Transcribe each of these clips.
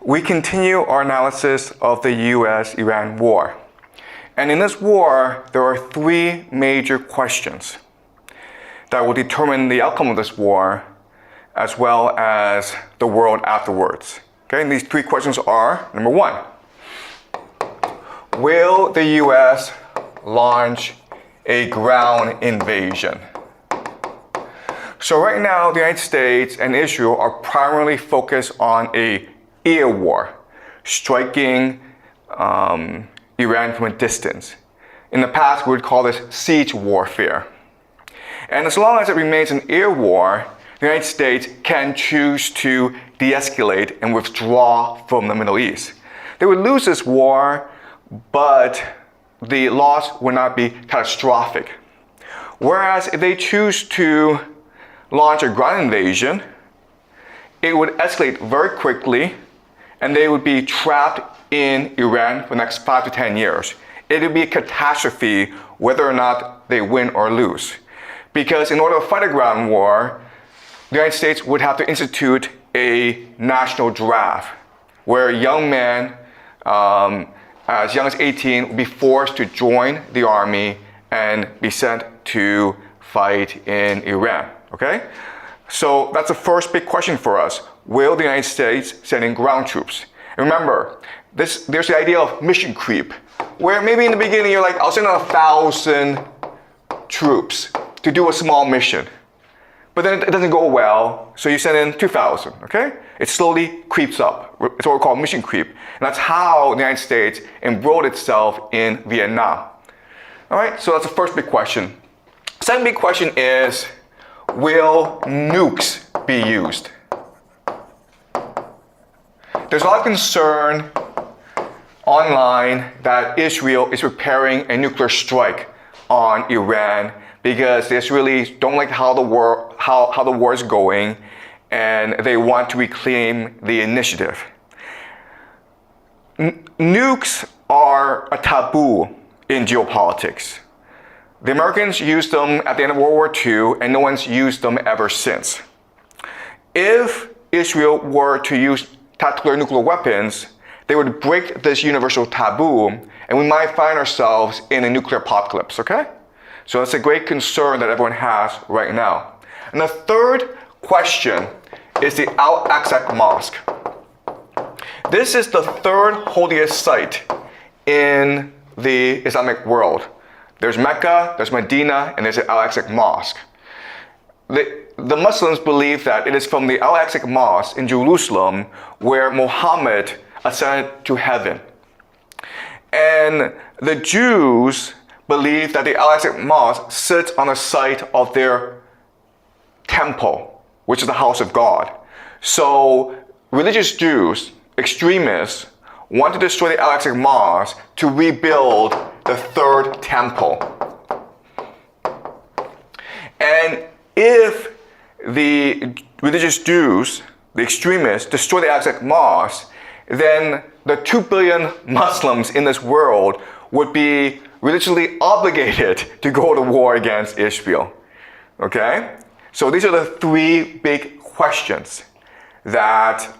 we continue our analysis of the US-Iran war. And in this war, there are three major questions that will determine the outcome of this war, as well as the world afterwards. Okay, and these three questions are, number one, will the US launch a ground invasion? So right now, the United States and Israel are primarily focused on an air war, striking Iran from a distance. In the past, we would call this siege warfare. And as long as it remains an air war, the United States can choose to de-escalate and withdraw from the Middle East. They would lose this war, but the loss would not be catastrophic. Whereas if they choose to launch a ground invasion, it would escalate very quickly, and they would be trapped in Iran for the next 5 to 10 years. It would be a catastrophe whether or not they win or lose. Because in order to fight a ground war, the United States would have to institute a national draft where a young man, as young as 18, would be forced to join the army and be sent to fight in Iran, okay? So that's the first big question for us. Will the United States send in ground troops? And remember, there's the idea of mission creep, where maybe in the beginning you're like, I'll send out 1,000 troops to do a small mission. But then it doesn't go well, so you send in 2,000, okay? It slowly creeps up. It's what we call mission creep. And that's how the United States embroiled itself in Vietnam. All right, so that's the first big question. Second big question is, will nukes be used? There's a lot of concern online that Israel is preparing a nuclear strike on Iran because they really don't like how the war is going, and they want to reclaim the initiative. Nukes are a taboo in geopolitics. The Americans used them at the end of World War II, and no one's used them ever since. If Israel were to use tactical nuclear weapons, they would break this universal taboo, and we might find ourselves in a nuclear apocalypse, okay? So that's a great concern that everyone has right now. And the third question is the Al-Aqsa Mosque. This is the third holiest site in the Islamic world. There's Mecca, there's Medina, and there's the Al-Aqsa Mosque. The Muslims believe that it is from the Al-Aqsa Mosque in Jerusalem where Muhammad ascended to heaven. And the Jews believe that the Al-Aqsa Mosque sits on the site of their temple, which is the house of God. So religious Jews, extremists, want to destroy the Al-Aqsa Mosque to rebuild the third temple. And if the religious Jews, the extremists, destroy the Al-Aqsa Mosque, then the 2 billion Muslims in this world would be religiously obligated to go to war against Israel. Okay? So these are the three big questions that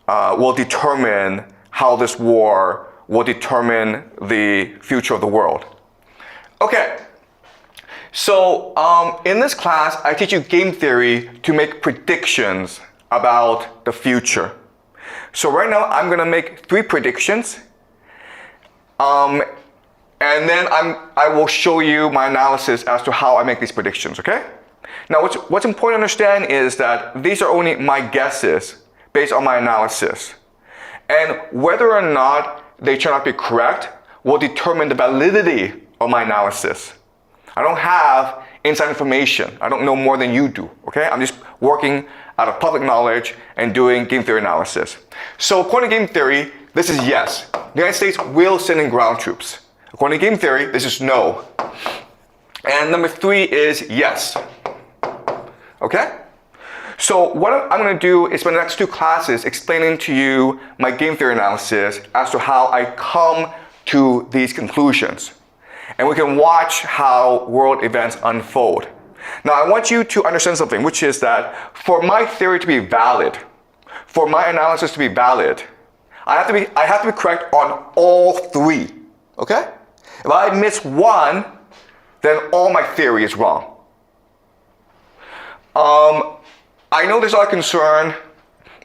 will determine how this war will determine the future of the world. Okay, so in this class, I teach you game theory to make predictions about the future. So right now, I'm gonna make 3 predictions, and then I will show you my analysis as to how I make these predictions, okay? Now, what's important to understand is that these are only my guesses based on my analysis. And whether or not they turn out to be correct will determine the validity of my analysis. I don't have inside information. I don't know more than you do, okay? I'm just working out of public knowledge and doing game theory analysis. So according to game theory, this is yes. The United States will send in ground troops. According to game theory, this is no. And number 3 is yes. Okay? So what I'm going to do is spend the next 2 classes explaining to you my game theory analysis as to how I come to these conclusions. And we can watch how world events unfold. Now I want you to understand something, which is that for my theory to be valid, for my analysis to be valid, I have to be correct on all three, okay? If I miss one, then all my theory is wrong. I know there's a lot of concern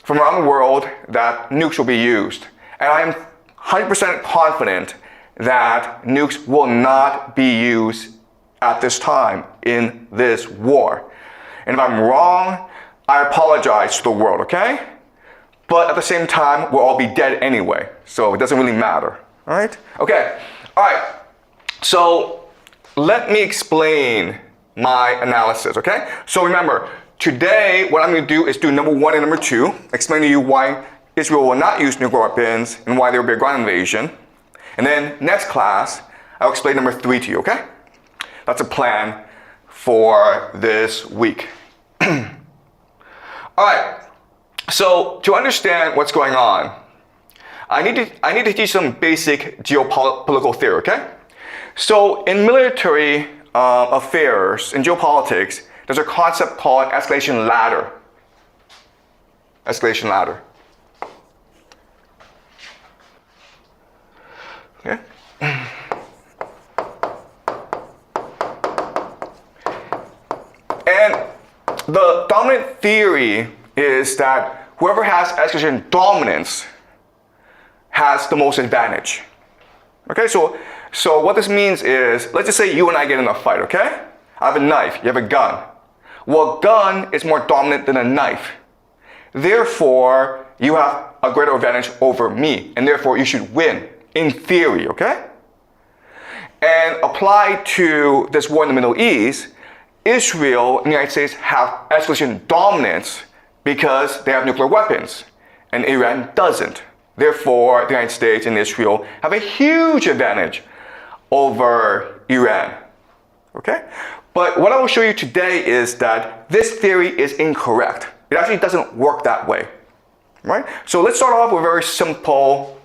from around the world that nukes will be used, and I am 100% confident that nukes will not be used at this time in this war. And if I'm wrong, I apologize to the world, okay? But at the same time, we'll all be dead anyway, so it doesn't really matter, all right? Okay, all right, so let me explain my analysis, okay? So remember, today, what I'm going to do is do number 1 and number 2, explain to you why Israel will not use nuclear weapons and why there will be a ground invasion. And then next class, I'll explain number 3 to you, okay? That's a plan for this week. All right, so to understand what's going on, I need to teach some basic geopolitical theory, okay? So in military affairs, in geopolitics, there's a concept called escalation ladder. Escalation ladder. Okay? And the dominant theory is that whoever has escalation dominance has the most advantage. Okay, so what this means is, let's just say you and I get in a fight, okay? I have a knife, you have a gun. Well, a gun is more dominant than a knife. Therefore, you have a greater advantage over me, and therefore you should win, in theory, okay? And applied to this war in the Middle East, Israel and the United States have escalation dominance because they have nuclear weapons, and Iran doesn't. Therefore, the United States and Israel have a huge advantage over Iran, okay? But what I will show you today is that this theory is incorrect. It actually doesn't work that way, right? So let's start off with a very simple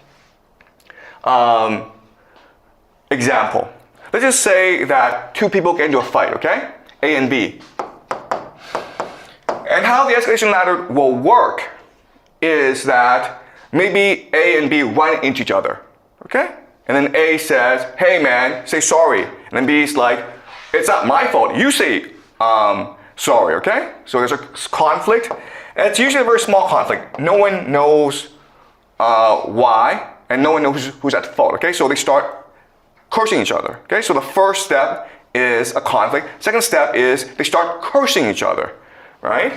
example. Let's just say that two people get into a fight, okay? A and B. And how the escalation ladder will work is that maybe A and B run into each other, okay? And then A says, hey man, say sorry. And then B's like, it's not my fault, you say sorry, okay? So there's a conflict, and it's usually a very small conflict. No one knows why, and no one knows who's at fault, okay? So they start cursing each other, okay? So the first step is a conflict. Second step is they start cursing each other, right?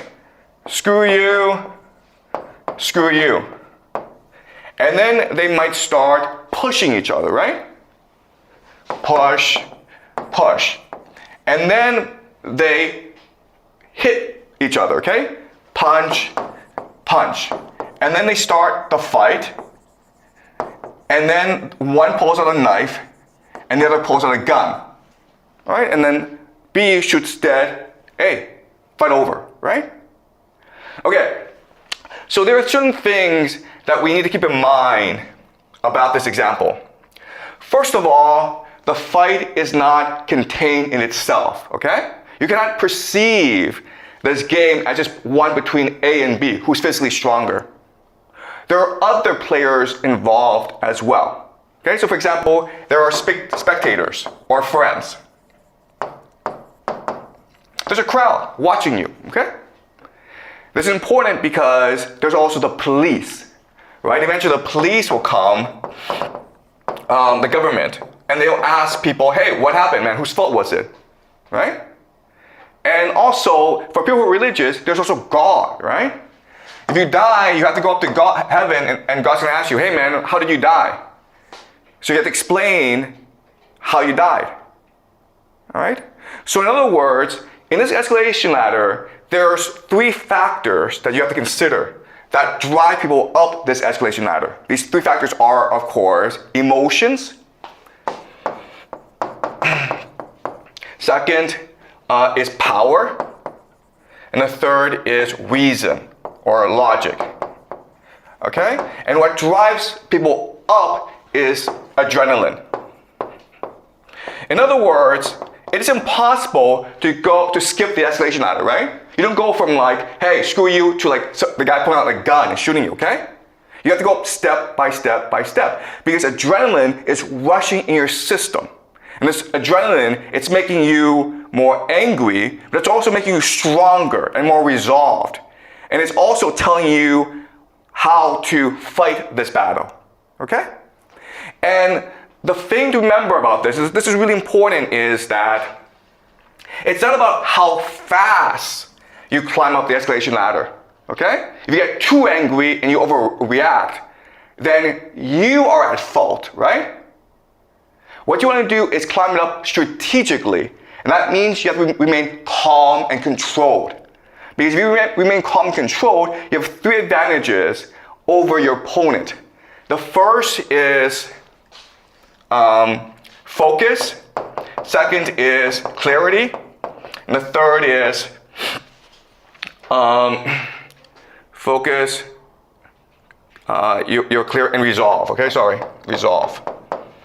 Screw you, screw you. And then they might start pushing each other, right? Push, push. And then they hit each other, okay? Punch, punch. And then they start the fight. And then one pulls out a knife and the other pulls out a gun. All right? And then B shoots dead A. Fight over, right? Okay. So there are certain things that we need to keep in mind about this example. First of all, the fight is not contained in itself, okay? You cannot perceive this game as just one between A and B, who's physically stronger. There are other players involved as well. Okay, so for example, there are spectators or friends. There's a crowd watching you, okay? This is important because there's also the police, right? Eventually the police will come, the government, and they'll ask people, hey, what happened, man? Whose fault was it, right? And also, for people who are religious, there's also God, right? If you die, you have to go up to God, heaven, and God's gonna ask you, hey man, how did you die? So you have to explain how you died, all right? So in other words, in this escalation ladder, there's 3 factors that you have to consider that drive people up this escalation ladder. These 3 factors are, of course, emotions. Second is power. And the third is reason or logic. Okay? And what drives people up is adrenaline. In other words, it is impossible to skip the escalation ladder, right? You don't go from like, hey, screw you, to like the guy pulling out a gun and shooting you, okay? You have to go up step by step by step because adrenaline is rushing in your system. And this adrenaline, it's making you more angry, but it's also making you stronger and more resolved. And it's also telling you how to fight this battle, okay? And the thing to remember about this is really important, is that it's not about how fast you climb up the escalation ladder, okay? If you get too angry and you overreact, then you are at fault, right? What you want to do is climb it up strategically, and that means you have to remain calm and controlled. Because if you remain calm and controlled, you have 3 advantages over your opponent. The first is focus, second is clarity, and the third is focus, you're clear, and resolve, okay? Sorry, resolve.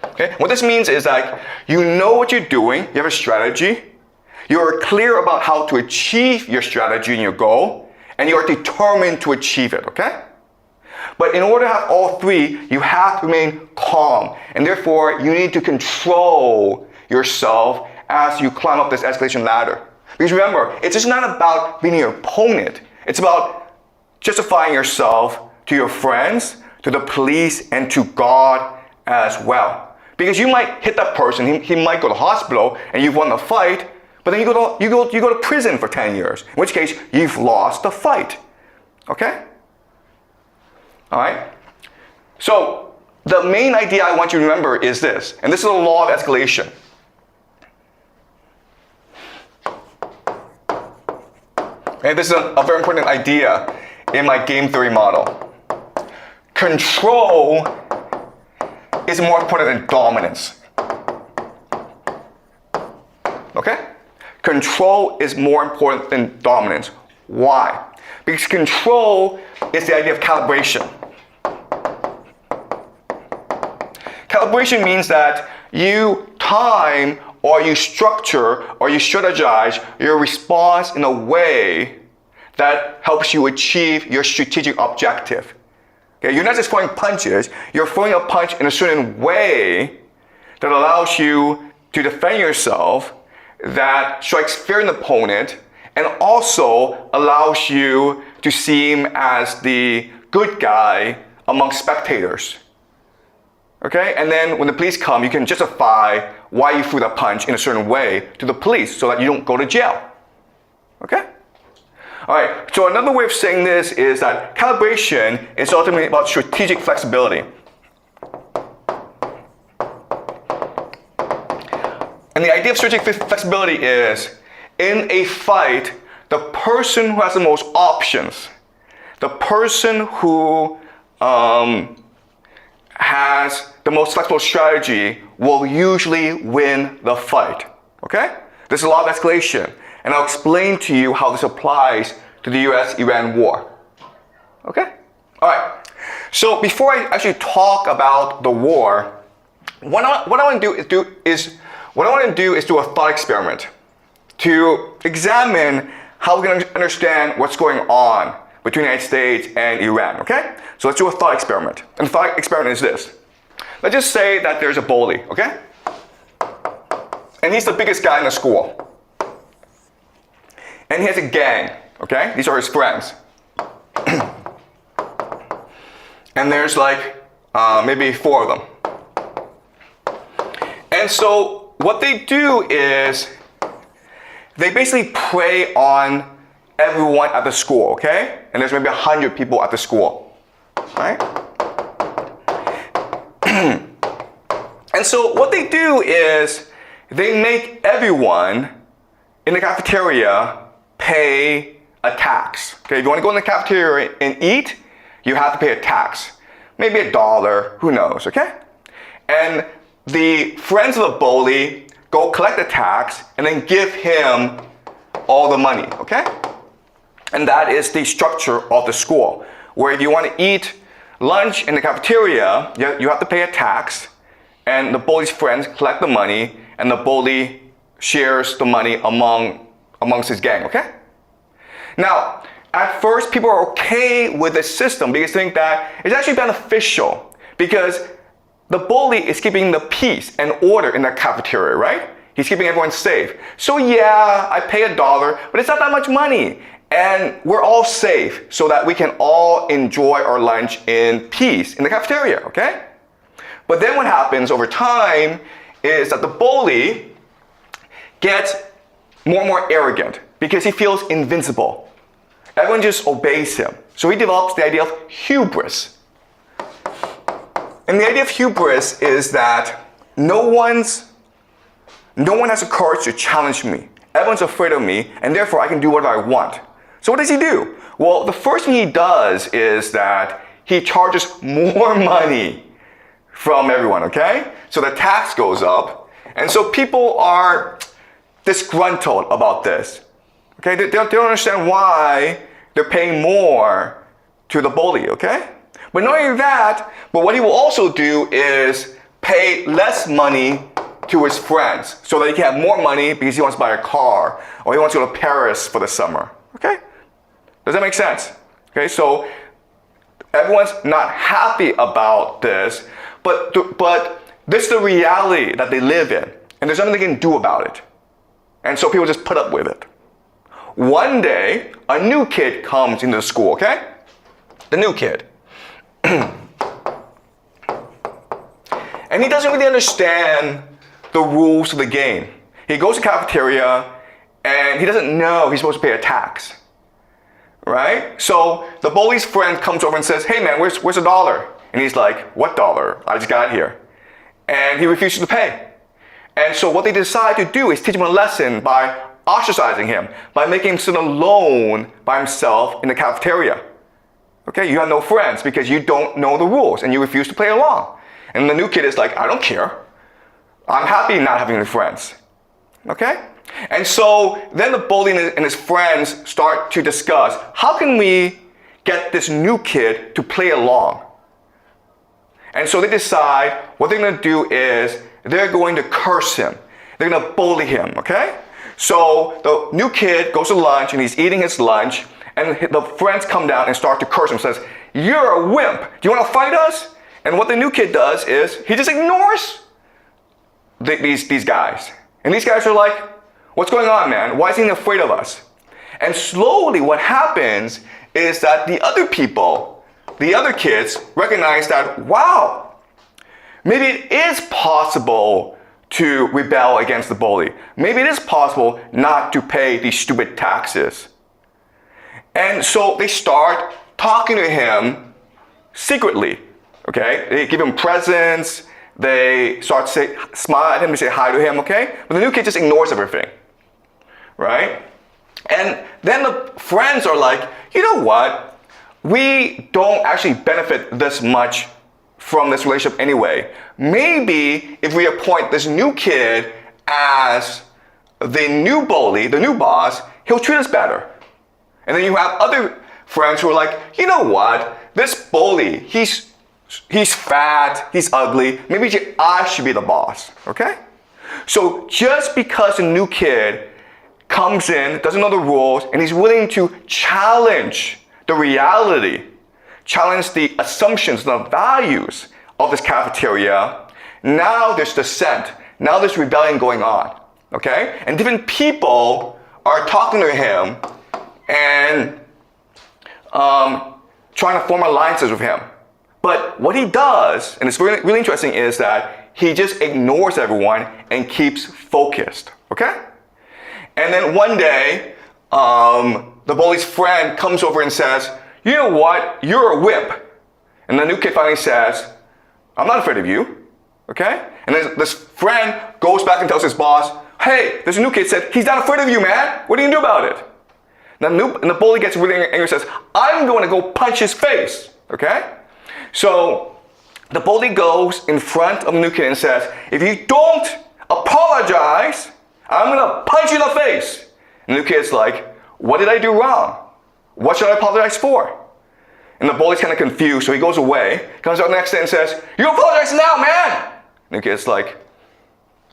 Okay? What this means is that you know what you're doing, you have a strategy, you're clear about how to achieve your strategy and your goal, and you are determined to achieve it, okay? But in order to have all 3, you have to remain calm, and therefore you need to control yourself as you climb up this escalation ladder. Because remember, it's just not about being your opponent, it's about justifying yourself to your friends, to the police, and to God as well. Because you might hit that person, he might go to hospital, and you've won the fight, but then you go to prison for 10 years, in which case you've lost the fight, okay? All right? So the main idea I want you to remember is this, and this is the law of escalation. Okay, this is a very important idea in my game theory model. Control is more important than dominance. Okay? Control is more important than dominance. Why? Because control is the idea of calibration. Calibration means that you time or you structure or you strategize your response in a way that helps you achieve your strategic objective. Okay, you're not just throwing punches, you're throwing a punch in a certain way that allows you to defend yourself, that strikes fear in the opponent, and also allows you to seem as the good guy among spectators. Okay, and then when the police come, you can justify why you threw that punch in a certain way to the police so that you don't go to jail. Okay? All right, so another way of saying this is that calibration is ultimately about strategic flexibility. And the idea of strategic flexibility is, in a fight, the person who has the most options, the person who has the most flexible strategy will usually win the fight, okay? This is a law of escalation, and I'll explain to you how this applies to the US-Iran war, okay? All right, so before I actually talk about the war, what I want to do is do a thought experiment to examine how we can understand what's going on between the United States and Iran, okay? So let's do a thought experiment. And the thought experiment is this. Let's just say that there's a bully, okay? And he's the biggest guy in the school. And he has a gang, okay? These are his friends. And there's like maybe 4 of them. And so what they do is they basically prey on everyone at the school, okay? And there's maybe 100 people at the school, right? And so what they do is they make everyone in the cafeteria pay a tax. Okay, if you want to go in the cafeteria and eat, you have to pay a tax. Maybe $1, who knows, okay? And the friends of the bully go collect the tax and then give him all the money, okay? And that is the structure of the school, where if you want to eat lunch in the cafeteria, you have to pay a tax, and the bully's friends collect the money, and the bully shares the money amongst his gang, okay? Now, at first, people are okay with this system because they think that it's actually beneficial because the bully is keeping the peace and order in the cafeteria, right? He's keeping everyone safe. So yeah, I pay $1, but it's not that much money. And we're all safe so that we can all enjoy our lunch in peace in the cafeteria, okay? But then what happens over time is that the bully gets more and more arrogant because he feels invincible. Everyone just obeys him. So he develops the idea of hubris. And the idea of hubris is that no one has the courage to challenge me. Everyone's afraid of me, and therefore I can do whatever I want. So what does he do? Well, the first thing he does is that he charges more money from everyone, okay? So the tax goes up, and so people are disgruntled about this. Okay, they don't understand why they're paying more to the bully, okay? But not only that, but what he will also do is pay less money to his friends so that he can have more money because he wants to buy a car or he wants to go to Paris for the summer, okay? Does that make sense? Okay, so everyone's not happy about this, but this is the reality that they live in, and there's nothing they can do about it. And so people just put up with it. One day, a new kid comes into the school, okay? The new kid. And he doesn't really understand the rules of the game. He goes to the cafeteria and he doesn't know he's supposed to pay a tax, right? So the bully's friend comes over and says, hey man, where's $1? And he's like, what dollar? I just got here. And he refuses to pay. And so what they decide to do is teach him a lesson by ostracizing him, by making him sit alone by himself in the cafeteria. Okay, you have no friends because you don't know the rules and you refuse to play along. And the new kid is like, I don't care. I'm happy not having any friends. Okay? And so then the bully and his friends start to discuss, how can we get this new kid to play along? And so they decide what they're going to do is they're going to curse him. They're going to bully him, okay? So the new kid goes to lunch and he's eating his lunch and the friends come down and start to curse him and says, you're a wimp. Do you want to fight us? And what the new kid does is he just ignores these guys. And these guys are like, what's going on, man? Why is he afraid of us? And slowly what happens is that the other people, the other kids recognize that, wow, maybe it is possible to rebel against the bully. Maybe it is possible not to pay these stupid taxes. And so they start talking to him secretly, okay? They give him presents, they start to smile at him, they say hi to him, okay? But the new kid just ignores everything, right? And then the friends are like, you know what? We don't actually benefit this much from this relationship anyway. Maybe if we appoint this new kid as the new bully, the new boss, he'll treat us better. And then you have other friends who are like, you know what? This bully, he's fat, he's ugly. Maybe I should be the boss, okay? So just because a new kid comes in, doesn't know the rules, and he's willing to challenge the reality, challenge the assumptions, the values of this cafeteria, now there's dissent. Now there's rebellion going on, okay? And different people are talking to him and trying to form alliances with him. But what he does, and it's really, really interesting, is that he just ignores everyone and keeps focused, okay? And then one day, the bully's friend comes over and says, you know what, you're a wimp. And the new kid finally says, I'm not afraid of you, okay? And then this friend goes back and tells his boss, hey, this new kid said, he's not afraid of you, man. What are you going to do about it? And the bully gets really angry and says, I'm going to go punch his face, okay? So the bully goes in front of the new kid and says, if you don't apologize, I'm going to punch you in the face. And the new kid's like, what did I do wrong? What should I apologize for? And the bully's kind of confused, so he goes away, comes out the next day and says, you apologize now, man! And the kid's like,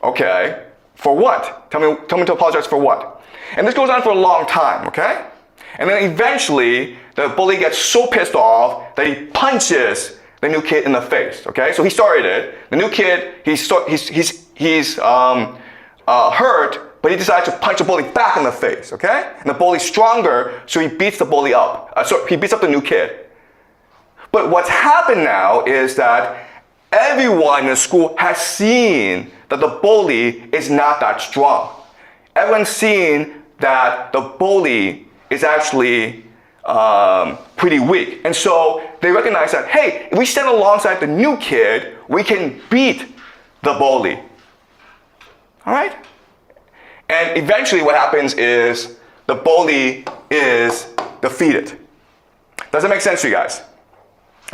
okay, for what? Tell me to apologize for what? And this goes on for a long time, okay? And then eventually, the bully gets so pissed off that he punches the new kid in the face, okay? So he started it. The new kid, he's hurt, but he decides to punch the bully back in the face, okay? And the bully's stronger, so he beats the bully up. So he beats up the new kid. But what's happened now is that everyone in the school has seen that the bully is not that strong. Everyone's seen that the bully is actually pretty weak. And so they recognize that, hey, if we stand alongside the new kid, we can beat the bully. All right? And eventually what happens is the bully is defeated. Does that make sense to you guys?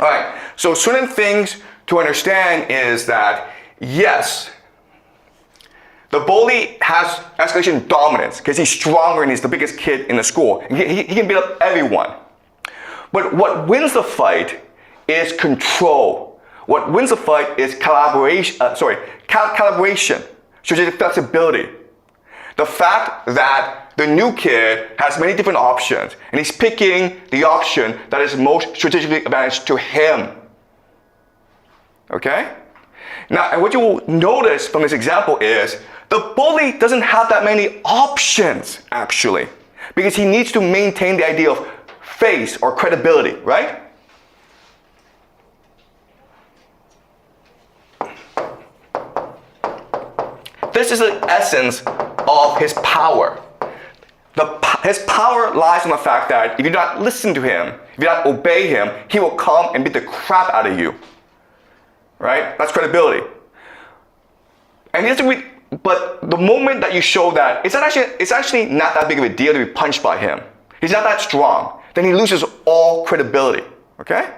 All right, so certain things to understand is that, yes, the bully has escalation dominance because he's stronger and he's the biggest kid in the school. He can beat up everyone. But what wins the fight is control. What wins the fight is calibration, strategic flexibility. The fact that the new kid has many different options and he's picking the option that is most strategically advantageous to him. Okay? Now, and what you will notice from this example is the bully doesn't have that many options, actually, because he needs to maintain the idea of face or credibility, right? This is the essence of his power. His power lies in the fact that if you do not listen to him, if you do not obey him, he will come and beat the crap out of you. Right? That's credibility. And but the moment that you show that it's actually not that big of a deal to be punched by him, he's not that strong, then he loses all credibility. Okay?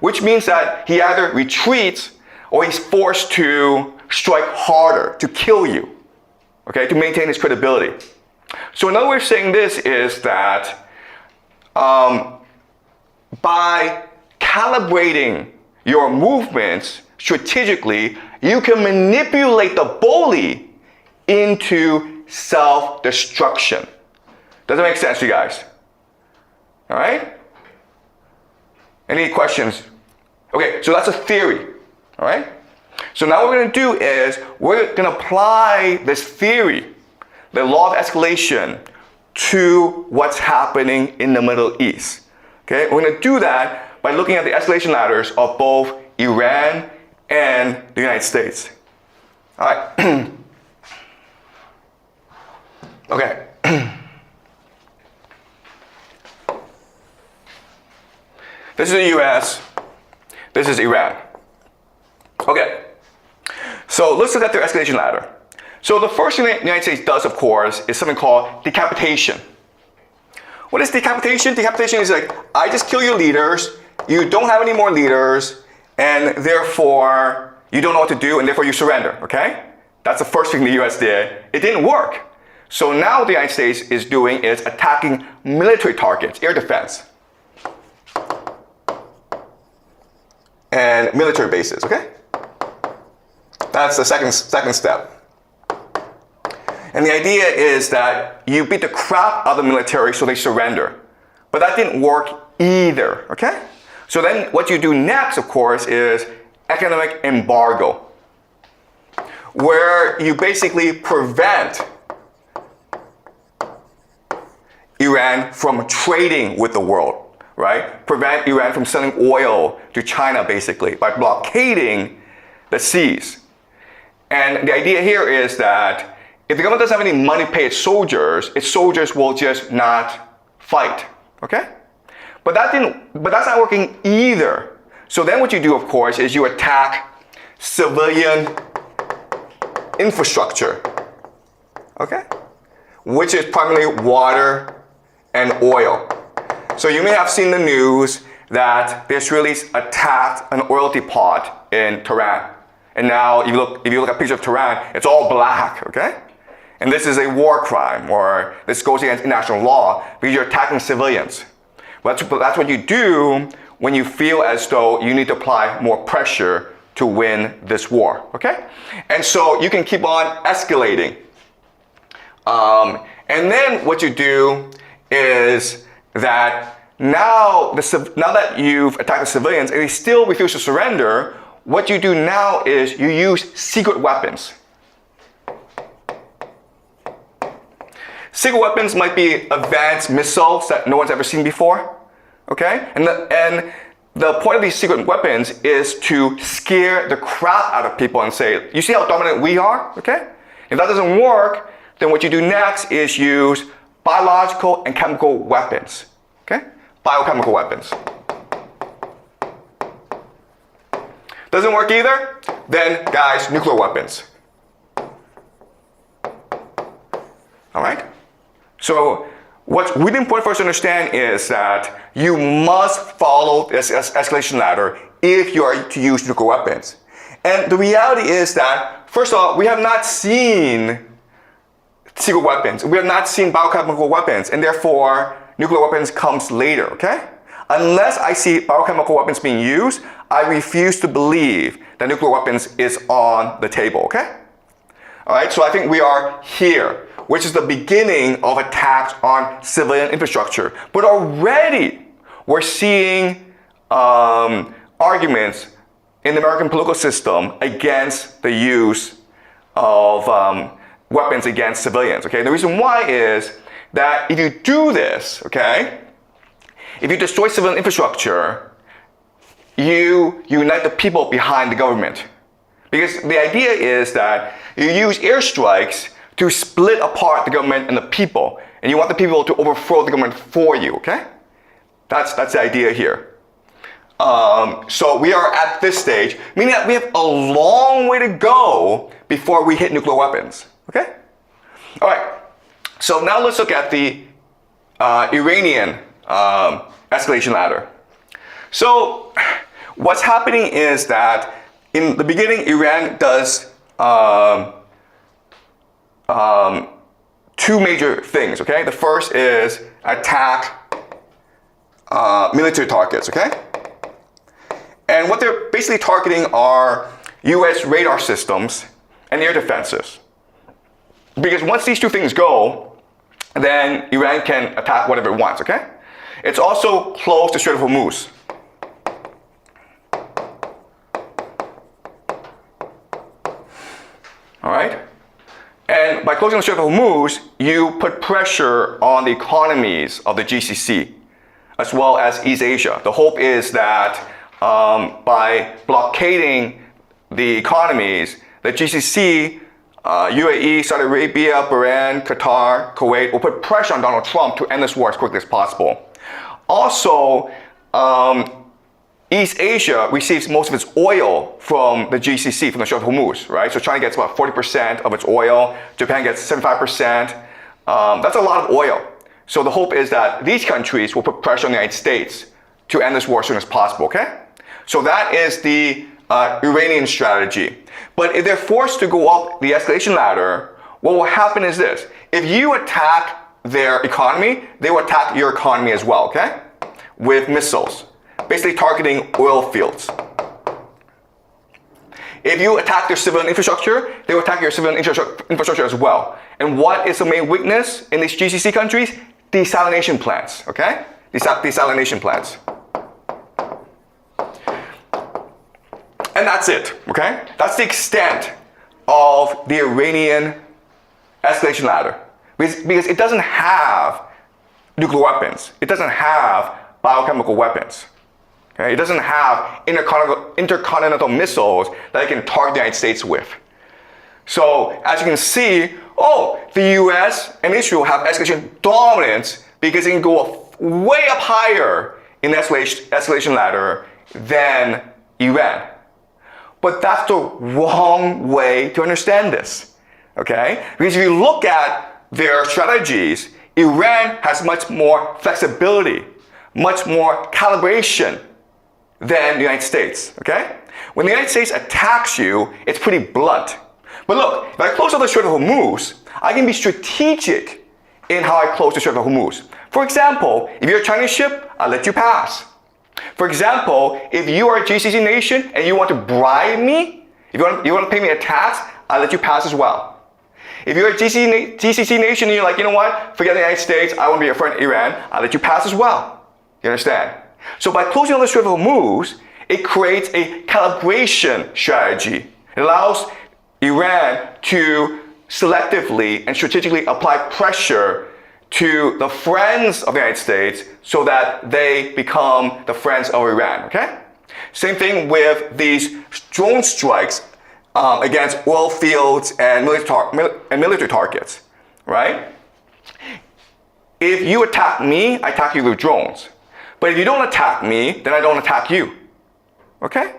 Which means that he either retreats or he's forced to strike harder, to kill you. Okay? To maintain his credibility. So another way of saying this is that by calibrating your movements strategically, you can manipulate the bully into self-destruction. Does that make sense to you guys? All right? Any questions? Okay, so that's a theory. All right? So now what we're going to do is we're going to apply this theory, the law of escalation, to what's happening in the Middle East. Okay? We're going to do that by looking at the escalation ladders of both Iran and the United States. All right. Okay. This is the US. This is Iran. Okay. So let's look at their escalation ladder. So the first thing the United States does, of course, is something called decapitation. What is decapitation? Decapitation is like, I just kill your leaders, you don't have any more leaders, and therefore you don't know what to do, and therefore you surrender, okay? That's the first thing the US did. It didn't work. So now what the United States is doing is attacking military targets, air defense, and military bases, okay? That's the second step. And the idea is that you beat the crap out of the military so they surrender. But that didn't work either, okay? So then what you do next, of course, is economic embargo, where you basically prevent Iran from trading with the world, right? Prevent Iran from selling oil to China, basically, by blockading the seas. And the idea here is that if the government doesn't have any money to pay its soldiers will just not fight, okay? But that's not working either. So then what you do, of course, is you attack civilian infrastructure, okay? Which is primarily water and oil. So you may have seen the news that the Israelis attacked an oil depot in Tehran. And now if you look at a picture of Tehran, it's all black, okay? And this is a war crime, or this goes against international law because you're attacking civilians. But that's what you do when you feel as though you need to apply more pressure to win this war, okay? And so you can keep on escalating. And then what you do is that now that you've attacked the civilians and they still refuse to surrender, what you do now is you use secret weapons. Secret weapons might be advanced missiles that no one's ever seen before, okay? And the point of these secret weapons is to scare the crap out of people and say, you see how dominant we are, okay? If that doesn't work, then what you do next is use biological and chemical weapons, okay? Biochemical weapons. Doesn't work either? Then, guys, nuclear weapons. All right? So, what's really important for us to understand is that you must follow this escalation ladder if you are to use nuclear weapons. And the reality is that, first of all, we have not seen secret weapons. We have not seen biochemical weapons, and therefore, nuclear weapons comes later, okay? Unless I see biochemical weapons being used, I refuse to believe that nuclear weapons is on the table, okay? All right, so I think we are here, which is the beginning of attacks on civilian infrastructure. But already, we're seeing arguments in the American political system against the use of weapons against civilians, okay? The reason why is that if you do this, okay, if you destroy civilian infrastructure, you unite the people behind the government. Because the idea is that you use airstrikes to split apart the government and the people, and you want the people to overthrow the government for you, okay? That's the idea here. So we are at this stage, meaning that we have a long way to go before we hit nuclear weapons, okay? All right, so now let's look at the Iranian escalation ladder. So what's happening is that in the beginning, Iran does two major things, okay? The first is attack military targets, okay? And what they're basically targeting are US radar systems and air defenses. Because once these two things go, then Iran can attack whatever it wants, okay? It's also close to Strait of Hormuz. All right? And by closing the Strait of Hormuz, you put pressure on the economies of the GCC, as well as East Asia. The hope is that by blockading the economies, the GCC, UAE, Saudi Arabia, Bahrain, Qatar, Kuwait will put pressure on Donald Trump to end this war as quickly as possible. Also, East Asia receives most of its oil from the GCC, from the Strait of Hormuz, right? So China gets about 40% of its oil, Japan gets 75%. That's a lot of oil. So the hope is that these countries will put pressure on the United States to end this war as soon as possible, okay? So that is the Iranian strategy. But if they're forced to go up the escalation ladder, what will happen is this. If you attack their economy, they will attack your economy as well, okay? With missiles, basically targeting oil fields. If you attack their civilian infrastructure, they will attack your civilian infrastructure as well. And what is the main weakness in these GCC countries? Desalination plants, okay? Desalination plants. And that's it, okay? That's the extent of the Iranian escalation ladder. Because it doesn't have nuclear weapons. It doesn't have biochemical weapons. Okay? It doesn't have intercontinental missiles that it can target the United States with. So, as you can see, the US and Israel have escalation dominance because it can go way up higher in the escalation ladder than Iran. But that's the wrong way to understand this, okay? Because if you look at their strategies, Iran has much more flexibility, much more calibration than the United States, okay? When the United States attacks you, it's pretty blunt. But look, if I close off the Strait of Hormuz, I can be strategic in how I close the Strait of Hormuz. For example, if you're a Chinese ship, I'll let you pass. For example, if you are a GCC nation and you want to bribe me, if you want to pay me a tax, I'll let you pass as well. If you're a GCC nation and you're like, you know what, forget the United States, I want to be a friend of Iran, I'll let you pass as well. You understand? So by closing all the Strait of Hormuz, it creates a calibration strategy. It allows Iran to selectively and strategically apply pressure to the friends of the United States so that they become the friends of Iran, okay? Same thing with these drone strikes against oil fields and military targets, right? If you attack me, I attack you with drones. But if you don't attack me, then I don't attack you, okay?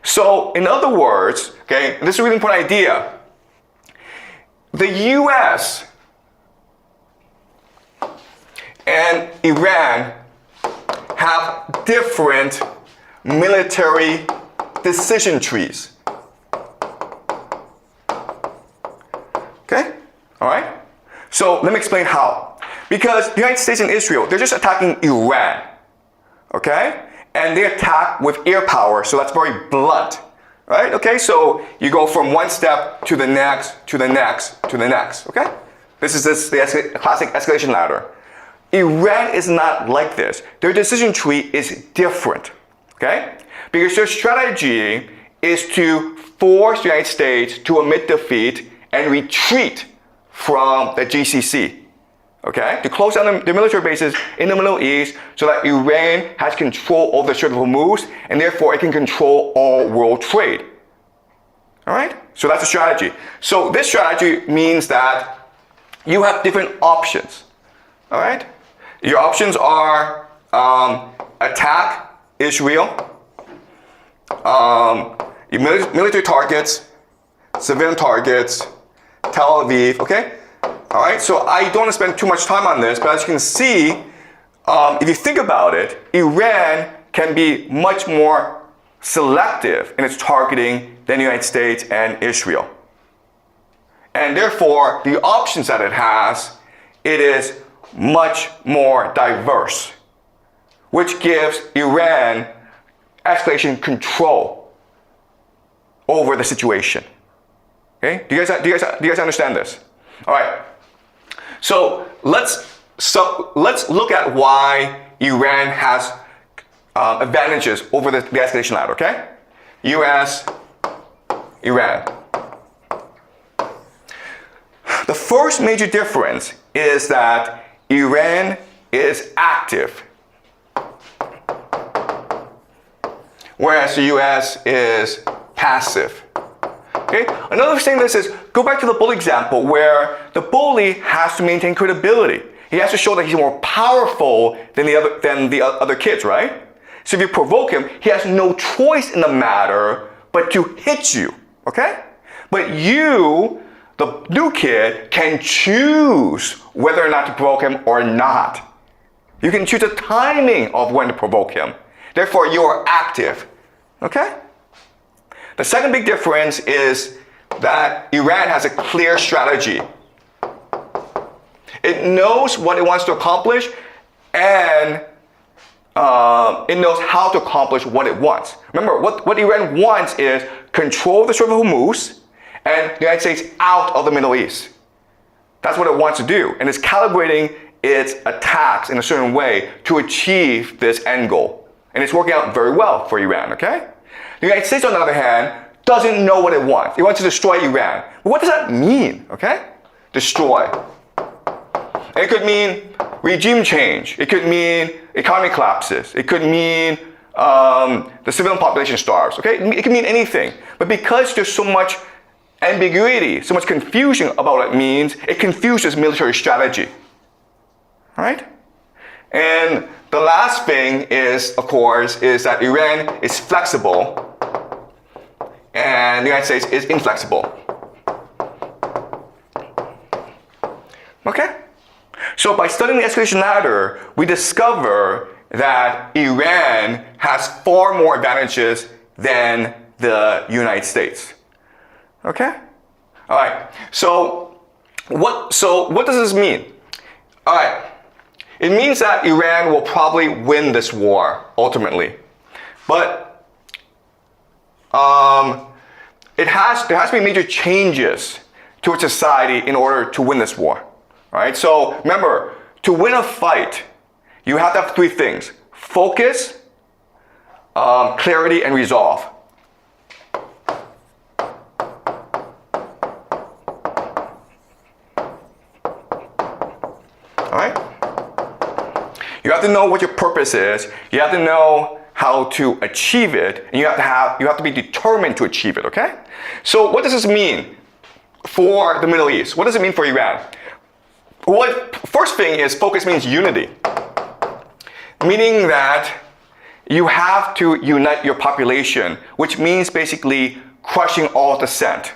So in other words, okay, this is a really important idea. The US and Iran have different military decision trees. Okay? All right? So let me explain how. Because the United States and Israel, they're just attacking Iran. Okay? And they attack with air power, so that's very blunt. Right? Okay? So you go from one step to the next, to the next, to the next. Okay? This is the classic escalation ladder. Iran is not like this. Their decision tree is different, okay? Because their strategy is to force the United States to admit defeat and retreat from the GCC, okay? To close down the military bases in the Middle East so that Iran has control over the Strait of Hormuz and therefore it can control all world trade, all right? So that's the strategy. So this strategy means that you have different options, all right? Your options are attack Israel, military targets, civilian targets, Tel Aviv, okay? All right, so I don't want to spend too much time on this, but as you can see, if you think about it, Iran can be much more selective in its targeting than the United States and Israel. And therefore, the options that it has, it is much more diverse, which gives Iran escalation control over the situation. Okay? Do you guys understand this? All right. So let's look at why Iran has advantages over the escalation ladder. Okay? U.S., Iran. The first major difference is that Iran is active, whereas the US is passive. Okay? Another thing this is, go back to the bully example where the bully has to maintain credibility. He has to show that he's more powerful than the other kids, right? So if you provoke him, he has no choice in the matter but to hit you, okay? But you, the new kid, can choose whether or not to provoke him or not. You can choose the timing of when to provoke him. Therefore, you are active. Okay? The second big difference is that Iran has a clear strategy. It knows what it wants to accomplish and it knows how to accomplish what it wants. Remember, what Iran wants is control the Strait of Hormuz and the United States out of the Middle East. That's what it wants to do. And it's calibrating its attacks in a certain way to achieve this end goal. And it's working out very well for Iran, okay? The United States, on the other hand, doesn't know what it wants. It wants to destroy Iran. But what does that mean, okay? Destroy. It could mean regime change. It could mean economy collapses. It could mean the civilian population starves, okay? It could mean anything. But because there's so much ambiguity, so much confusion about what it means, it confuses military strategy. All right? And the last thing is, of course, is that Iran is flexible and the United States is inflexible. Okay? So by studying the escalation ladder, we discover that Iran has far more advantages than the United States. Okay? All right. So what does this mean? All right. It means that Iran will probably win this war ultimately. But there has to be major changes to a society in order to win this war. Right? So remember, to win a fight, you have to have three things: focus, clarity, and resolve. All right? You have to know what your purpose is. You have to know how to achieve it, and you have to be determined to achieve it. Okay? So what does this mean for the Middle East? What does it mean for Iran? Well, first thing is focus means unity, meaning that you have to unite your population, which means basically crushing all dissent.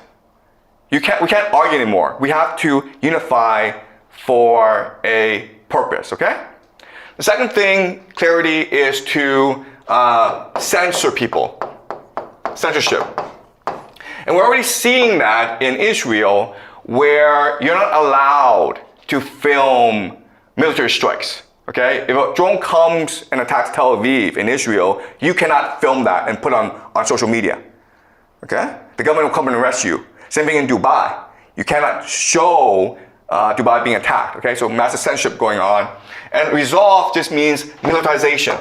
We can't argue anymore. We have to unify for a purpose, okay? The second thing, clarity, is to censor people, censorship. And we're already seeing that in Israel, where you're not allowed to film military strikes, okay? If a drone comes and attacks Tel Aviv in Israel, you cannot film that and put on social media, okay? The government will come and arrest you. Same thing in Dubai. You cannot show Dubai being attacked, okay? So massive censorship going on. And resolve just means militarization,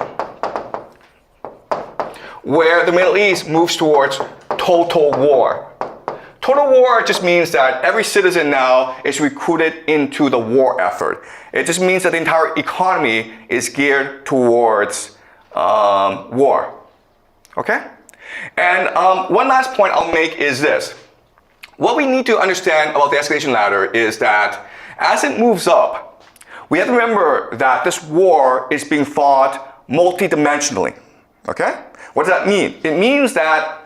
where the Middle East moves towards total war. Total war just means that every citizen now is recruited into the war effort. It just means that the entire economy is geared towards war, okay? And one last point I'll make is this. What we need to understand about the escalation ladder is that as it moves up, we have to remember that this war is being fought multidimensionally, okay? What does that mean? It means that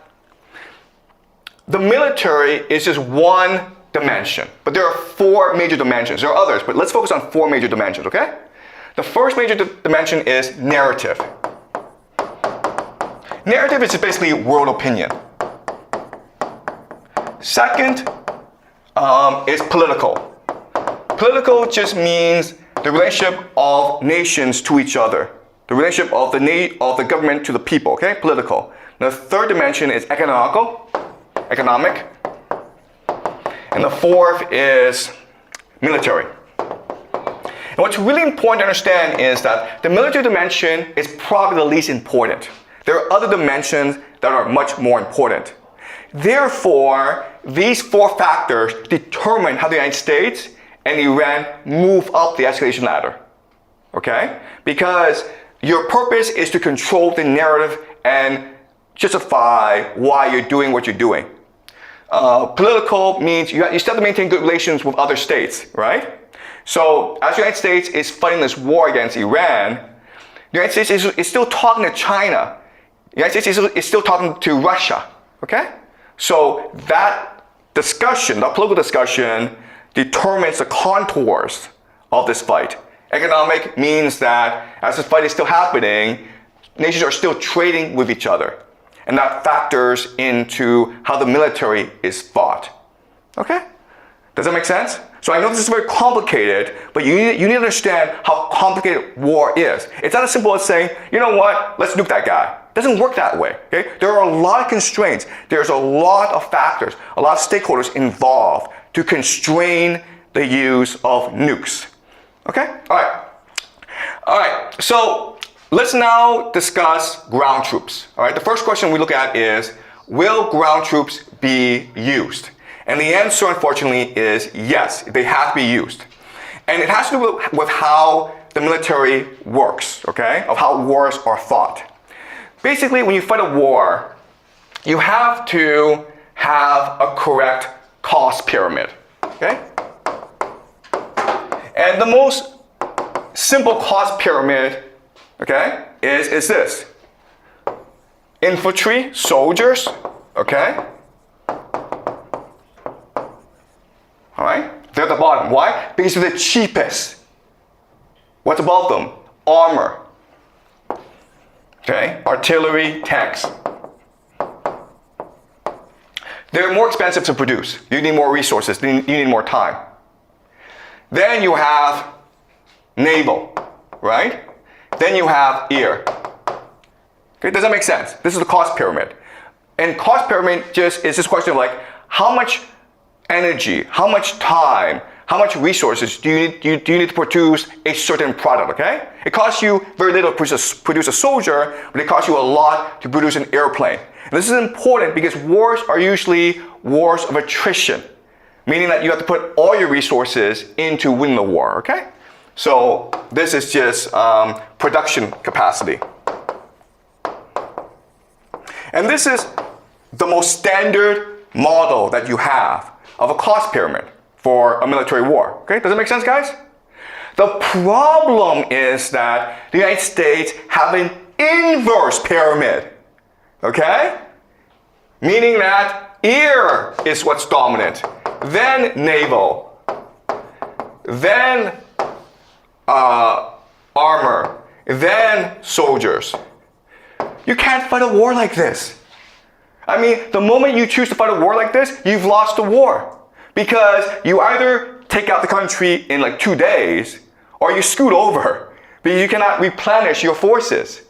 the military is just one dimension, but there are four major dimensions. There are others, but let's focus on four major dimensions, okay? The first major dimension is narrative. Narrative is just basically world opinion. Second is political. Political just means the relationship of nations to each other. The relationship of the government to the people, okay? Political. The third dimension is economic. And the fourth is military. And what's really important to understand is that the military dimension is probably the least important. There are other dimensions that are much more important. Therefore, these four factors determine how the United States and Iran move up the escalation ladder, okay? Because your purpose is to control the narrative and justify why you're doing what you're doing. Political means you still have to maintain good relations with other states, right? So as the United States is fighting this war against Iran, the United States is still talking to China. The United States is still talking to Russia, okay? So that discussion, that political discussion, determines the contours of this fight. Economic means that as this fight is still happening, nations are still trading with each other. And that factors into how the military is fought. Okay? Does that make sense? So I know this is very complicated, but you need to understand how complicated war is. It's not as simple as saying, you know what, let's nuke that guy. It doesn't work that way. Okay? There are a lot of constraints. There's a lot of factors, a lot of stakeholders involved to constrain the use of nukes. Okay? All right. So let's now discuss ground troops. All right. The first question we look at is, will ground troops be used? And the answer, unfortunately, is yes, they have to be used. And it has to do with how the military works, okay? Of how wars are fought. Basically, when you fight a war, you have to have a correct cost pyramid, okay? And the most simple cost pyramid, okay, is this. Infantry, soldiers, okay? All right, they're at the bottom. Why? Because they're the cheapest. What's above them? Armor, okay? Artillery, tanks. They're more expensive to produce. You need more resources, you need more time. Then you have naval, right? Then you have air. Okay, does that make sense? This is the cost pyramid. And cost pyramid is just a question of like, how much energy, how much time, how much resources do you need to produce a certain product, okay? It costs you very little to produce a soldier, but it costs you a lot to produce an airplane. And this is important because wars are usually wars of attrition, meaning that you have to put all your resources into winning the war, okay? So this is just production capacity. And this is the most standard model that you have of a cost pyramid for a military war. Okay, does it make sense, guys? The problem is that the United States have an inverse pyramid. Okay? Meaning that air is what's dominant, then naval, then armor, then soldiers. You can't fight a war like this. I mean, the moment you choose to fight a war like this, you've lost the war. Because you either take out the country in like 2 days, or you scoot over, because you cannot replenish your forces.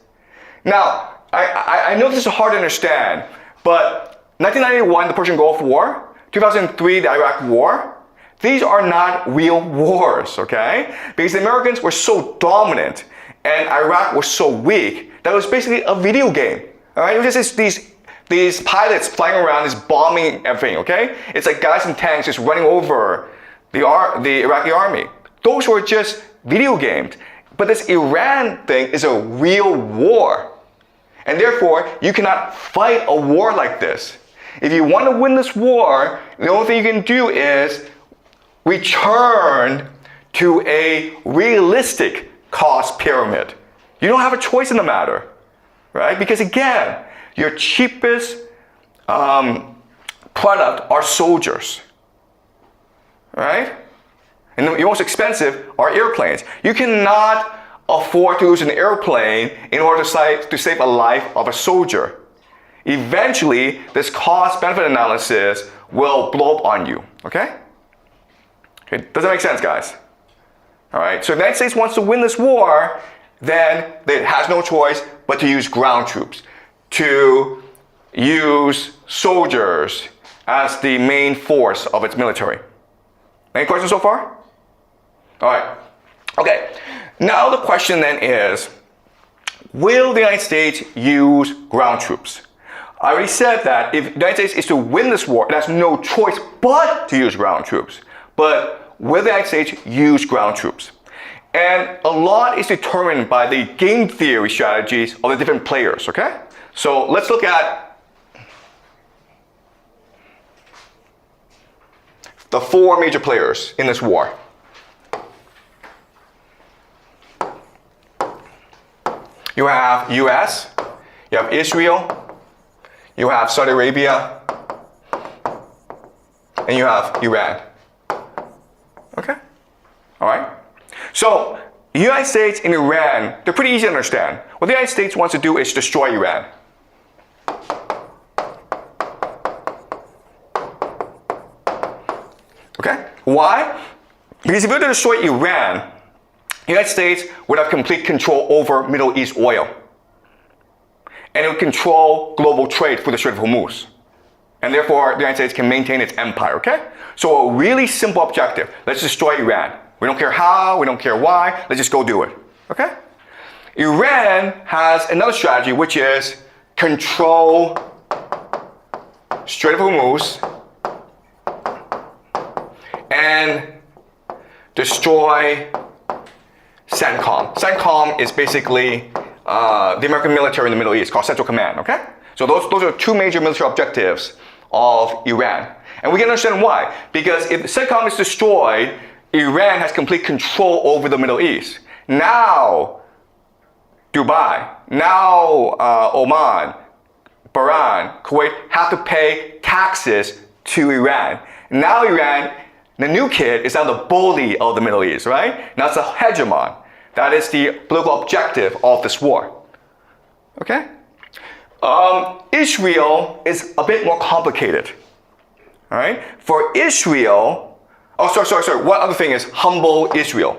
Now, I know this is hard to understand, but 1991, the Persian Gulf War, 2003, the Iraq War, these are not real wars, okay? Because the Americans were so dominant, and Iraq was so weak, that it was basically a video game, all right? It was just these pilots flying around, just bombing everything, okay? It's like guys in tanks just running over the Iraqi army. Those were just video games. But this Iran thing is a real war. And therefore, you cannot fight a war like this. If you want to win this war, the only thing you can do is return to a realistic cost pyramid. You don't have a choice in the matter, right? Because again, your cheapest product are soldiers, right? And your most expensive are airplanes. You cannot afford to use an airplane in order to save a life of a soldier. Eventually, this cost-benefit analysis will blow up on you, okay? Does that make sense, guys? All right, so if the United States wants to win this war, then it has no choice but to use ground troops, to use soldiers as the main force of its military. Any questions so far? All right. Okay. Now the question then is, will the United States use ground troops? I already said that if the United States is to win this war, it has no choice but to use ground troops. But will the United States use ground troops? And a lot is determined by the game theory strategies of the different players, okay? So let's look at the 4 major players in this war. You have US, you have Israel, you have Saudi Arabia, and you have Iran. Okay? All right? So, the United States and Iran, they're pretty easy to understand. What the United States wants to do is destroy Iran. Okay? Why? Because if we were to destroy Iran, the United States would have complete control over Middle East oil. And it would control global trade through the Strait of Hormuz. And therefore, the United States can maintain its empire, okay? So a really simple objective. Let's destroy Iran. We don't care how, we don't care why, let's just go do it, okay? Iran has another strategy, which is control Strait of Hormuz and destroy CENTCOM. CENTCOM is basically the American military in the Middle East, called Central Command, okay? So those are 2 major military objectives of Iran. And we can understand why. Because if CENTCOM is destroyed, Iran has complete control over the Middle East. Now, Dubai, now Oman, Bahrain, Kuwait have to pay taxes to Iran. Now Iran, the new kid, is now the bully of the Middle East, right? Now it's a hegemon. That is the political objective of this war. Okay? Israel is a bit more complicated. All right? For Israel, sorry. One other thing is humble Israel.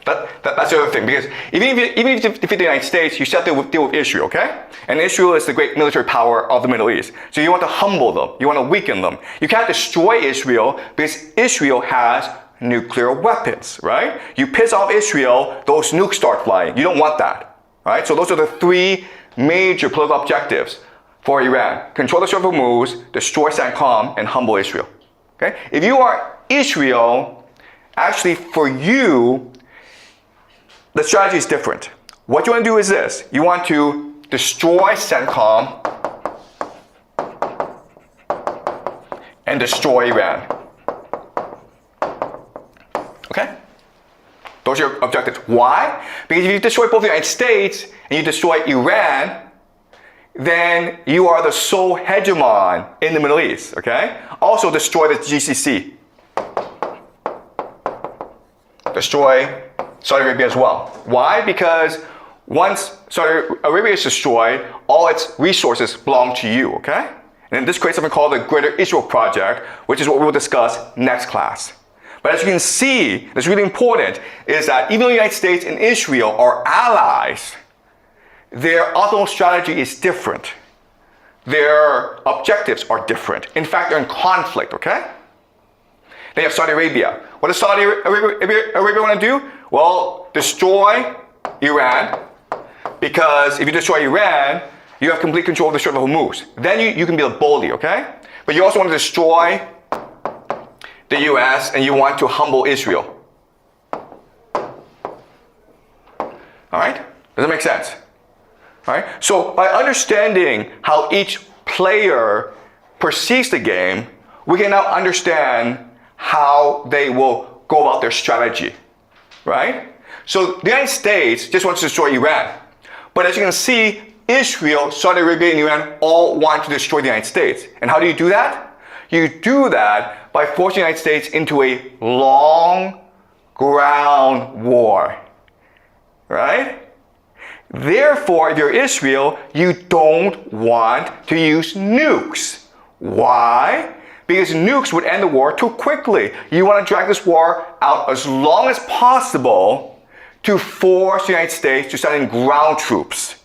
That's That's the other thing, because even if you defeat the United States, you still have to deal with Israel, okay? And Israel is the great military power of the Middle East. So you want to humble them. You want to weaken them. You can't destroy Israel because Israel has nuclear weapons, right? You piss off Israel, those nukes start flying. You don't want that, right? So those are the three major political objectives for Iran. Control the Strait of Hormuz, destroy CENTCOM, and humble Israel, okay? If you are Israel, actually for you, the strategy is different. What you want to do is this. You want to destroy CENTCOM and destroy Iran. Okay? Those are your objectives. Why? Because if you destroy both the United States and you destroy Iran, then you are the sole hegemon in the Middle East, okay? Also destroy the GCC. Destroy Saudi Arabia as well. Why? Because once Saudi Arabia is destroyed, all its resources belong to you, okay? And this creates something called the Greater Israel Project, which is what we will discuss next class. But as you can see, that's really important, is that even though the United States and Israel are allies, their ultimate strategy is different. Their objectives are different. In fact, they're in conflict, okay? Then you have Saudi Arabia. What does Saudi Arabia want to do? Well, destroy Iran, because if you destroy Iran, you have complete control of the Strait of Hormuz. Then you can be a bully, okay? But you also want to destroy the US and you want to humble Israel. All right? Does that make sense? All right? So by understanding how each player perceives the game, we can now understand how they will go about their strategy, right? So the United States just wants to destroy Iran. But as you can see, Israel, Saudi Arabia, and Iran all want to destroy the United States. And how do you do that? You do that by forcing the United States into a long ground war, right? Therefore, if you're Israel, you don't want to use nukes. Why? Because nukes would end the war too quickly. You want to drag this war out as long as possible to force the United States to send in ground troops.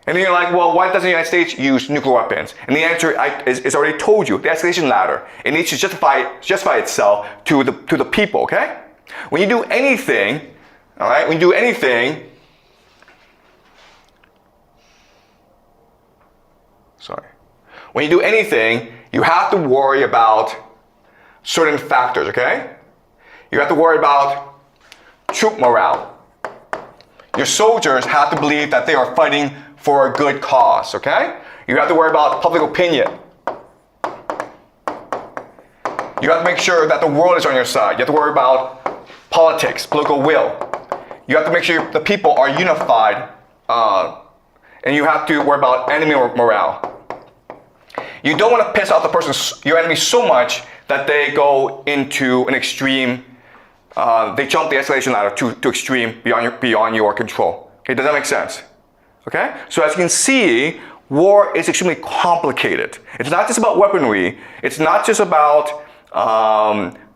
And then you're like, well, why doesn't the United States use nuclear weapons? And the answer is already told you, the escalation ladder. It needs to justify itself to the people, okay? When you do anything, all right, when you do anything, when you do anything, you have to worry about certain factors, okay? You have to worry about troop morale. Your soldiers have to believe that they are fighting for a good cause, okay? You have to worry about public opinion. You have to make sure that the world is on your side. You have to worry about politics, political will. You have to make sure the people are unified, and you have to worry about enemy morale. You don't want to piss off your enemy so much that they go into an extreme, they jump the escalation ladder to extreme beyond your control. Okay, does that make sense? Okay, so as you can see, war is extremely complicated. It's not just about weaponry. It's not just about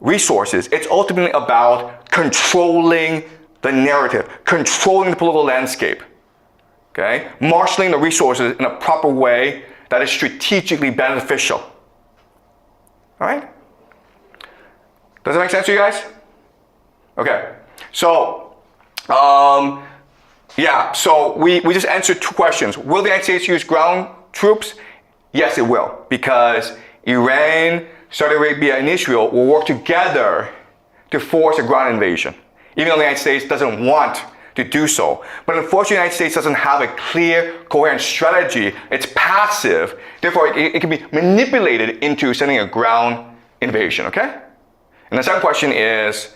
resources. It's ultimately about controlling the narrative, controlling the political landscape. Okay, marshaling the resources in a proper way that is strategically beneficial. All right? Does that make sense to you guys? Okay, so yeah, so we just answered two questions. Will the United States use ground troops? Yes, it will, because Iran, Saudi Arabia, and Israel will work together to force a ground invasion, even though the United States doesn't want to do so. But unfortunately, the United States doesn't have a clear, coherent strategy. It's passive. Therefore, it can be manipulated into sending a ground invasion, okay? And the second question is,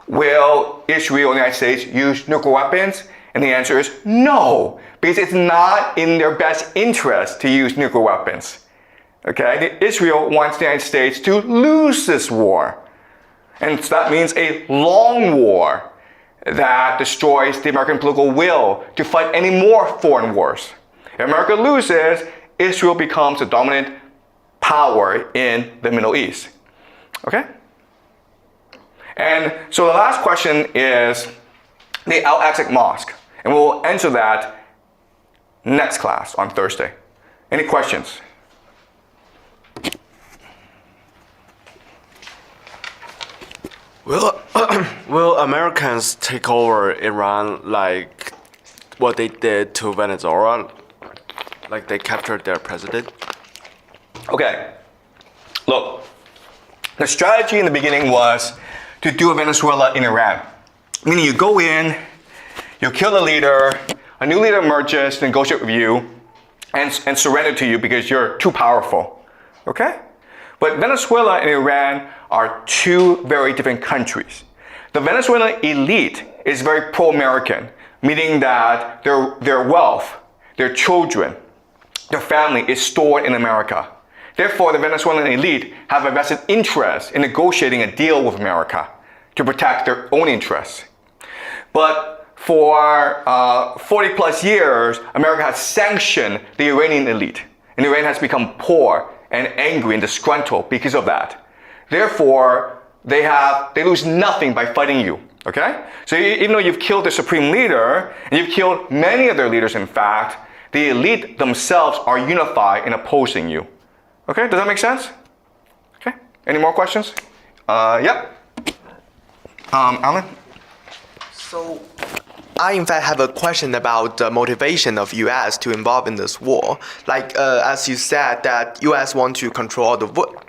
will Israel and the United States use nuclear weapons? And the answer is no, because it's not in their best interest to use nuclear weapons. Okay? Israel wants the United States to lose this war. And so that means a long war that destroys the American political will to fight any more foreign wars. If America loses, Israel becomes the dominant power in the Middle East. Okay? And so the last question is, the Al-Aqsa Mosque. And we'll answer that next class on Thursday. Any questions? Will Americans take over Iran like what they did to Venezuela? Like they captured their president? Okay, look, the strategy in the beginning was to do a Venezuela in Iran. Meaning you go in, you kill the leader, a new leader emerges, negotiate with you, and surrender to you because you're too powerful, okay? But Venezuela and Iran are two very different countries. The Venezuelan elite is very pro-American, meaning that their wealth, their children, their family is stored in America. Therefore, the Venezuelan elite have a vested interest in negotiating a deal with America to protect their own interests. But for 40 plus years, America has sanctioned the Iranian elite, and Iran has become poor and angry and disgruntled because of that. Therefore, they lose nothing by fighting you, okay? So even though you've killed the supreme leader, and you've killed many of their leaders in fact, the elite themselves are unified in opposing you. Okay, does that make sense? Okay, any more questions? Yep. Alan? So, I in fact have a question about the motivation of U.S. to involve in this war. Like, as you said, that U.S. want to control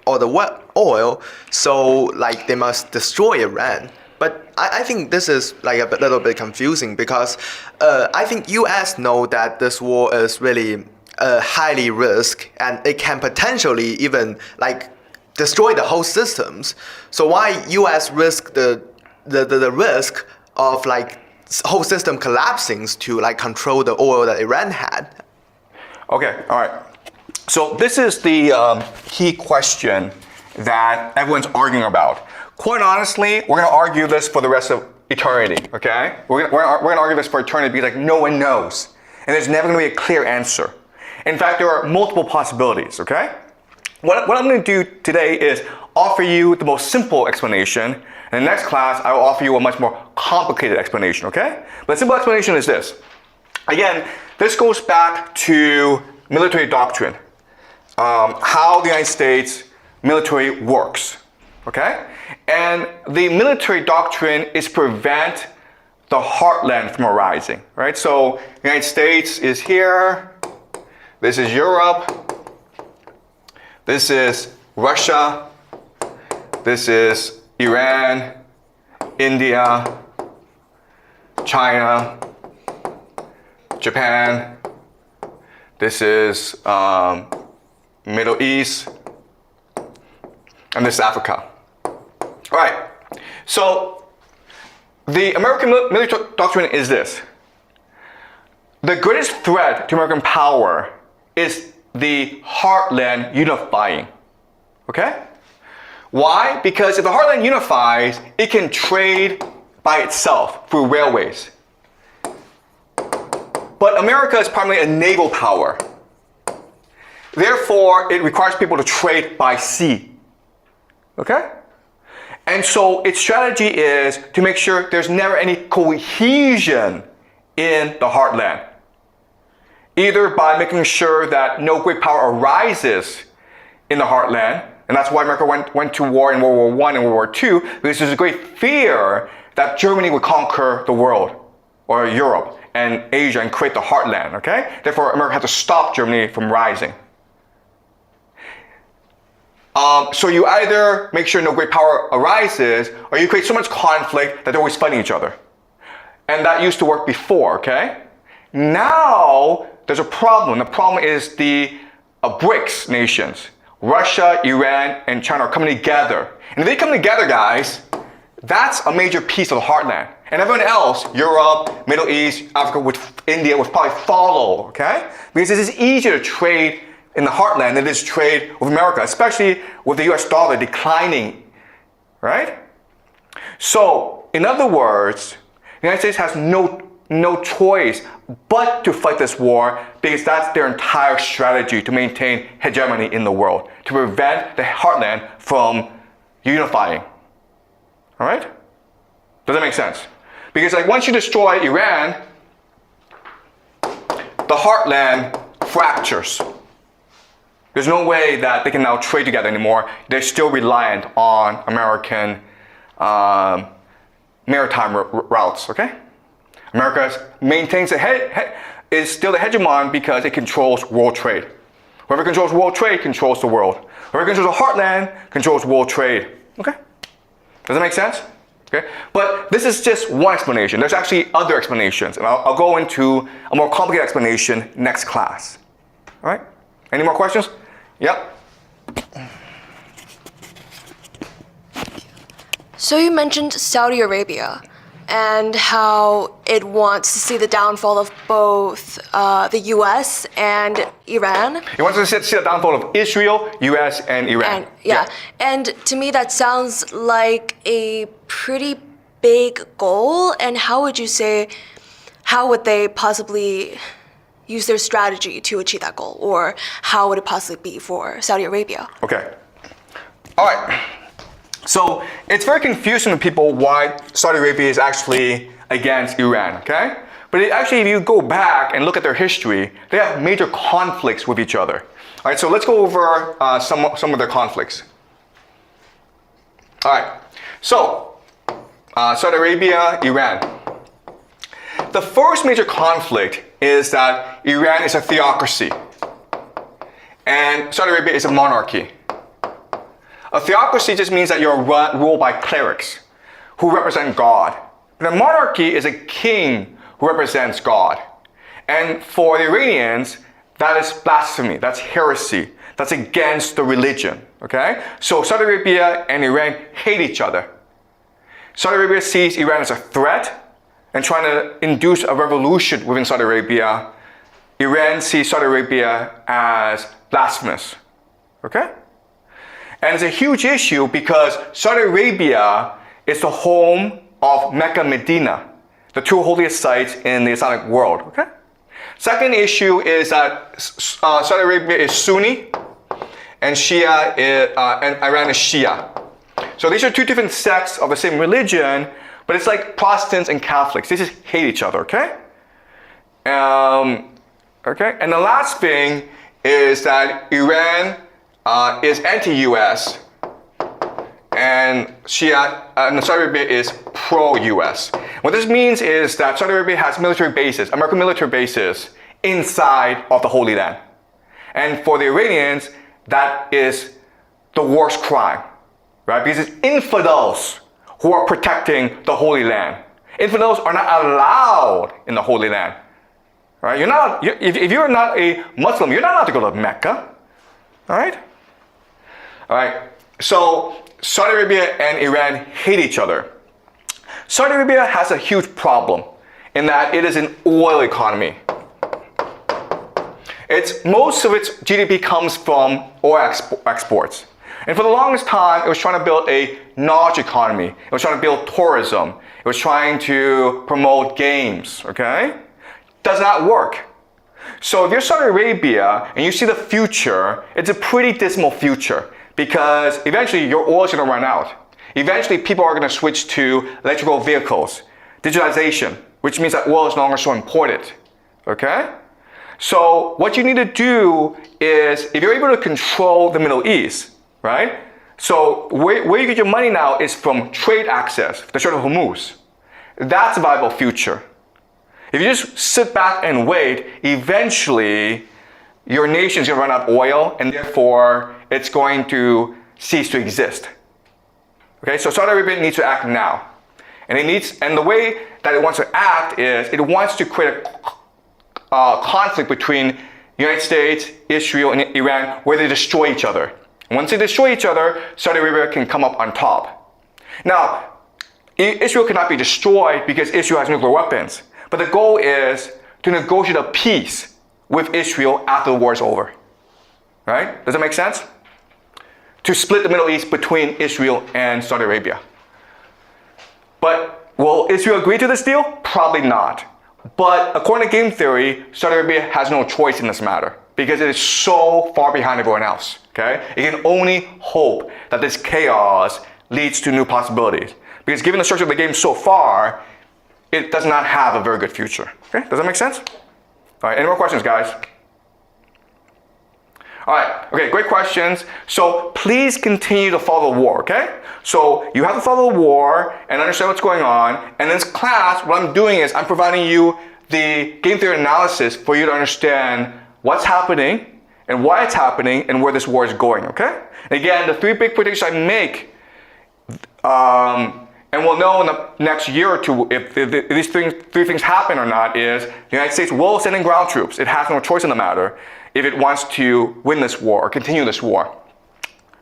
all the oil, so like they must destroy Iran. But I think this is like a little bit confusing because I think U.S. know that this war is really highly risk and it can potentially even like destroy the whole systems. So why U.S. risk the risk of like whole system collapsing to like control the oil that Iran had? Okay, all right. So this is the key question that everyone's arguing about. Quite honestly, we're going to argue this for the rest of eternity, okay? We're going to argue this for eternity because like no one knows. And there's never going to be a clear answer. In fact, there are multiple possibilities, okay? What I'm going to do today is offer you the most simple explanation. In the next class, I will offer you a much more complicated explanation, okay? But the simple explanation is this. Again, this goes back to military doctrine, how the United States military works, okay? And the military doctrine is prevent the heartland from arising, right? So the United States is here, this is Europe, this is Russia, this is Iran, India, China, Japan, this is Middle East, and this is Africa. All right, so the American military doctrine is this. The greatest threat to American power is the heartland unifying, okay? Why? Because if the heartland unifies, it can trade by itself through railways. But America is primarily a naval power. Therefore, it requires people to trade by sea, okay? And so its strategy is to make sure there's never any cohesion in the heartland. Either by making sure that no great power arises in the heartland, and that's why America went to war in World War I and World War II, because there's a great fear that Germany would conquer the world, or Europe, and Asia, and create the heartland, okay? Therefore, America had to stop Germany from rising. So you either make sure no great power arises, or you create so much conflict that they're always fighting each other. And that used to work before, okay? Now, there's a problem. The problem is the BRICS nations. Russia, Iran, and China are coming together. And if they come together, guys, that's a major piece of the heartland. And everyone else, Europe, Middle East, Africa, India, would probably follow, okay? Because it is easier to trade in the heartland than it is trade with America, especially with the US dollar declining, right? So, in other words, the United States has no choice but to fight this war because that's their entire strategy to maintain hegemony in the world, to prevent the heartland from unifying. All right? Does that make sense? Because like once you destroy Iran, the heartland fractures. There's no way that they can now trade together anymore. They're still reliant on American maritime routes, okay? America maintains is still the hegemon because it controls world trade. Whoever controls world trade controls the world. Whoever controls the heartland controls world trade, okay? Does that make sense? Okay, but this is just one explanation. There's actually other explanations, and I'll go into a more complicated explanation next class. All right? Any more questions? Yep. So you mentioned Saudi Arabia and how it wants to see the downfall of both the U.S. and Iran. It wants to see the downfall of Israel, U.S., and Iran. And, yeah. And to me that sounds like a pretty big goal. And how would they possibly use their strategy to achieve that goal? Or how would it possibly be for Saudi Arabia? Okay. All right. So it's very confusing to people why Saudi Arabia is actually against Iran, okay? But actually, if you go back and look at their history, they have major conflicts with each other. All right, so let's go over some of their conflicts. All right, so Saudi Arabia, Iran. The first major conflict is that Iran is a theocracy and Saudi Arabia is a monarchy. A theocracy just means that you're ruled by clerics who represent God. And a monarchy is a king who represents God. And for the Iranians, that is blasphemy, that's heresy, that's against the religion, okay? So Saudi Arabia and Iran hate each other. Saudi Arabia sees Iran as a threat and trying to induce a revolution within Saudi Arabia. Iran sees Saudi Arabia as blasphemous, okay? And it's a huge issue because Saudi Arabia is the home of Mecca, Medina, the two holiest sites in the Islamic world, okay? Second issue is that Saudi Arabia is Sunni and Shia and Iran is Shia. So these are two different sects of the same religion, but it's like Protestants and Catholics. They just hate each other, okay? Okay, and the last thing is that Iran is anti-US and and Saudi Arabia is pro-US. What this means is that Saudi Arabia has military bases, American military bases, inside of the Holy Land. And for the Iranians, that is the worst crime, right? Because it's infidels who are protecting the Holy Land. Infidels are not allowed in the Holy Land, right? If you're not a Muslim, you're not allowed to go to Mecca, all right? All right, so Saudi Arabia and Iran hate each other. Saudi Arabia has a huge problem in that it is an oil economy. Most of its GDP comes from oil exports. And for the longest time, it was trying to build a knowledge economy. It was trying to build tourism. It was trying to promote games, okay? Does not work. So if you're Saudi Arabia and you see the future, it's a pretty dismal future because eventually your oil is going to run out. Eventually people are going to switch to electrical vehicles, digitalization, which means that oil is no longer so important, okay? So what you need to do is, if you're able to control the Middle East, right? So where you get your money now is from trade access, the Strait of Hormuz. That's a viable future. If you just sit back and wait, eventually your nation is going to run out of oil and therefore it's going to cease to exist. Okay, so Saudi Arabia needs to act now. And the way that it wants to act is it wants to create a conflict between the United States, Israel, and Iran where they destroy each other. And once they destroy each other, Saudi Arabia can come up on top. Now, Israel cannot be destroyed because Israel has nuclear weapons. But the goal is to negotiate a peace with Israel after the war is over. Right? Does that make sense? To split the Middle East between Israel and Saudi Arabia. But will Israel agree to this deal? Probably not. But according to game theory, Saudi Arabia has no choice in this matter because it is so far behind everyone else. Okay? It can only hope that this chaos leads to new possibilities. Because given the structure of the game so far, it does not have a very good future. Okay, does that make sense? All right, any more questions, guys? All right, okay, great questions. So please continue to follow the war, okay? So you have to follow the war and understand what's going on. And in this class, what I'm doing is I'm providing you the game theory analysis for you to understand what's happening and why it's happening and where this war is going, okay? Again, the three big predictions I make, and we'll know in the next year or two if these three things happen or not, is the United States will send in ground troops. It has no choice in the matter if it wants to win this war or continue this war.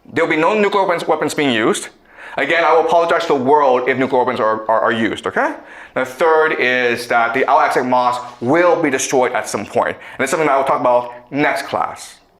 There will be no nuclear weapons being used. Again, I will apologize to the world if nuclear weapons are used, okay? The third is that the Al-Aqsa Mosque will be destroyed at some point. And it's something that I will talk about next class.